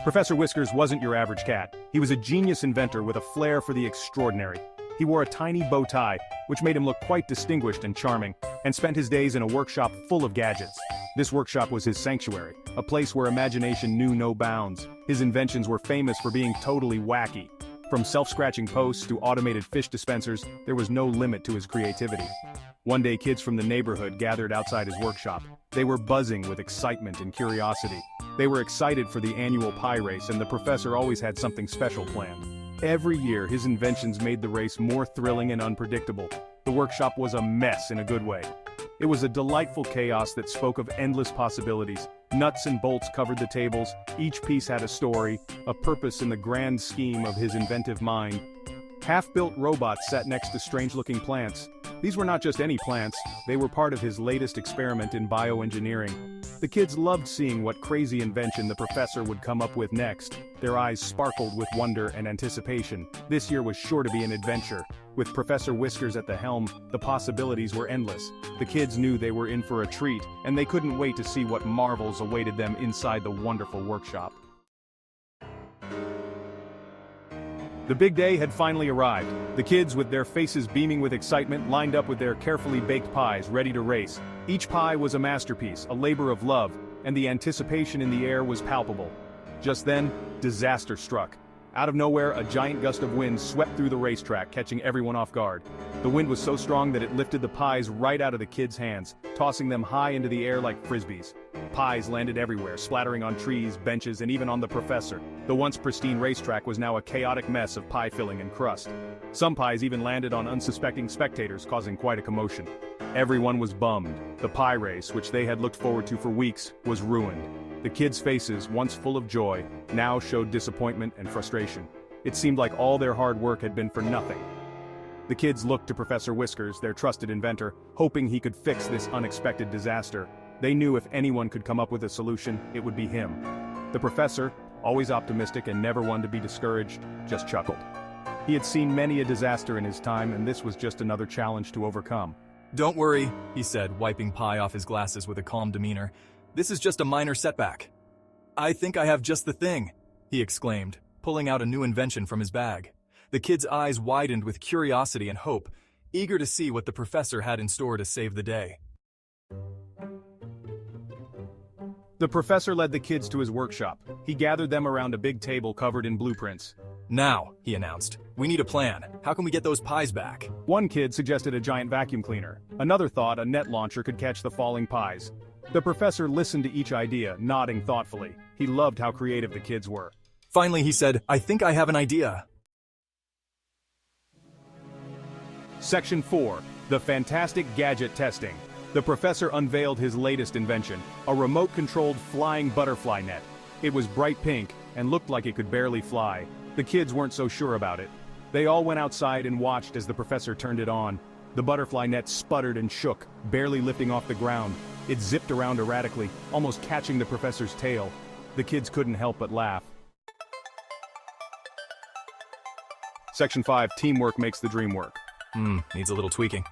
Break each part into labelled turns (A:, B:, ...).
A: Professor Whiskers wasn't your average cat. He was a genius inventor with a flair for the extraordinary. He wore a tiny bow tie, which made him look quite distinguished and charming, and spent his days in a workshop full of gadgets. This workshop was his sanctuary, a place where imagination knew no bounds. His inventions were famous for being totally wacky. From self-scratching posts to automated fish dispensers, there was no limit to his creativity. One day kids from the neighborhood gathered outside his workshop. They were buzzing with excitement and curiosity. They were excited for the annual pie race, and the professor always had something special planned. Every year, his inventions made the race more thrilling and unpredictable. The workshop was a mess in a good way. It was a delightful chaos that spoke of endless possibilities. Nuts and bolts covered the tables, each piece had a story, a purpose in the grand scheme of his inventive mind. Half-built robots sat next to strange-looking plants. These were not just any plants, they were part of his latest experiment in bioengineering. The kids loved seeing what crazy invention the professor would come up with next. Their eyes sparkled with wonder and anticipation. This year was sure to be an adventure. With Professor Whiskers at the helm, the possibilities were endless. The kids knew they were in for a treat, and they couldn't wait to see what marvels awaited them inside the wonderful workshop. The big day had finally arrived. The kids, with their faces beaming with excitement, lined up with their carefully baked pies, ready to race. Each pie was a masterpiece, a labor of love, and the anticipation in the air was palpable. Just then, disaster struck. Out of nowhere, a giant gust of wind swept through the racetrack, catching everyone off guard. The wind was so strong that it lifted the pies right out of the kids' hands, tossing them high into the air like frisbees. Pies landed everywhere, splattering on trees, benches, and even on the professor. The once pristine racetrack was now a chaotic mess of pie filling and crust. Some pies even landed on unsuspecting spectators, causing quite a commotion. Everyone was bummed. The pie race, which they had looked forward to for weeks, was ruined. The kids' faces, once full of joy, now showed disappointment and frustration. It seemed like all their hard work had been for nothing. The kids looked to Professor Whiskers, their trusted inventor, hoping he could fix this unexpected disaster. They knew if anyone could come up with a solution, it would be him. The professor, always optimistic and never one to be discouraged, just chuckled. He had seen many a disaster in his time, and this was just another challenge to overcome.
B: "Don't worry," he said, wiping pie off his glasses with a calm demeanor. "This is just a minor setback." "I think I have just the thing," he exclaimed, pulling out a new invention from his bag. The kids' eyes widened with curiosity and hope, eager to see what the professor had in store to save the day.
A: The professor led the kids to his workshop. He gathered them around a big table covered in blueprints.
B: "Now," he announced, "we need a plan. How can we get those pies back?"
A: One kid suggested a giant vacuum cleaner. Another thought a net launcher could catch the falling pies. The professor listened to each idea, nodding thoughtfully. He loved how creative the kids were.
B: Finally, he said, "I think I have an idea."
A: Section 4. The Fantastic Gadget Testing. The professor unveiled his latest invention, a remote-controlled flying butterfly net. It was bright pink and looked like it could barely fly. The kids weren't so sure about it. They all went outside and watched as the professor turned it on. The butterfly net sputtered and shook, barely lifting off the ground. It zipped around erratically, almost catching the professor's tail. The kids couldn't help but laugh. Section 5. Teamwork makes the dream work.
B: Needs a little tweaking.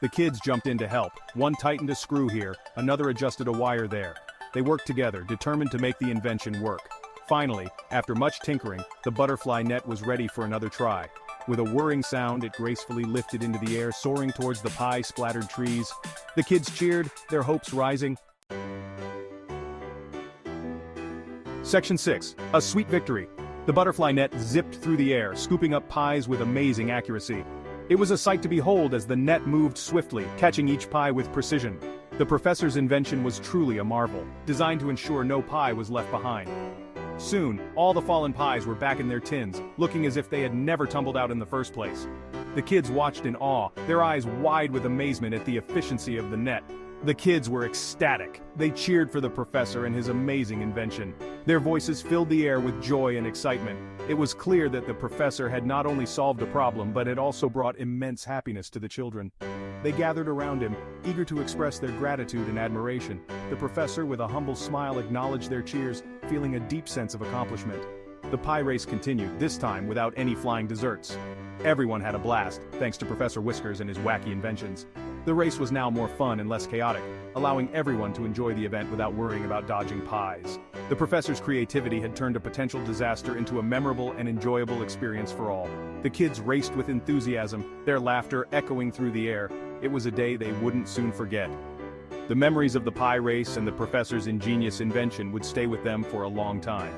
A: The kids jumped in to help. One tightened a screw here, another adjusted a wire there. They worked together, determined to make the invention work. Finally, after much tinkering, the butterfly net was ready for another try. With a whirring sound, it gracefully lifted into the air, soaring towards the pie-splattered trees. The kids cheered, their hopes rising. Section 6. A sweet victory. The butterfly net zipped through the air, scooping up pies with amazing accuracy. It was a sight to behold as the net moved swiftly, catching each pie with precision. The professor's invention was truly a marvel, designed to ensure no pie was left behind. Soon, all the fallen pies were back in their tins, looking as if they had never tumbled out in the first place. The kids watched in awe, their eyes wide with amazement at the efficiency of the net. The kids were ecstatic. They cheered for the professor and his amazing invention. Their voices filled the air with joy and excitement. It was clear that the professor had not only solved a problem but had also brought immense happiness to the children. They gathered around him, eager to express their gratitude and admiration. The professor, with a humble smile, acknowledged their cheers, feeling a deep sense of accomplishment. The pie race continued, this time without any flying desserts. Everyone had a blast, thanks to Professor Whiskers and his wacky inventions. The race was now more fun and less chaotic, allowing everyone to enjoy the event without worrying about dodging pies. The professor's creativity had turned a potential disaster into a memorable and enjoyable experience for all. The kids raced with enthusiasm, their laughter echoing through the air. It was a day they wouldn't soon forget. The memories of the pie race and the professor's ingenious invention would stay with them for a long time.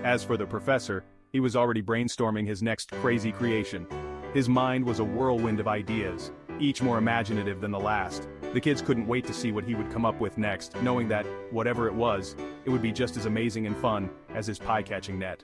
A: As for the professor, he was already brainstorming his next crazy creation. His mind was a whirlwind of ideas, each more imaginative than the last. The kids couldn't wait to see what he would come up with next, knowing that, whatever it was, it would be just as amazing and fun as his pie-catching net.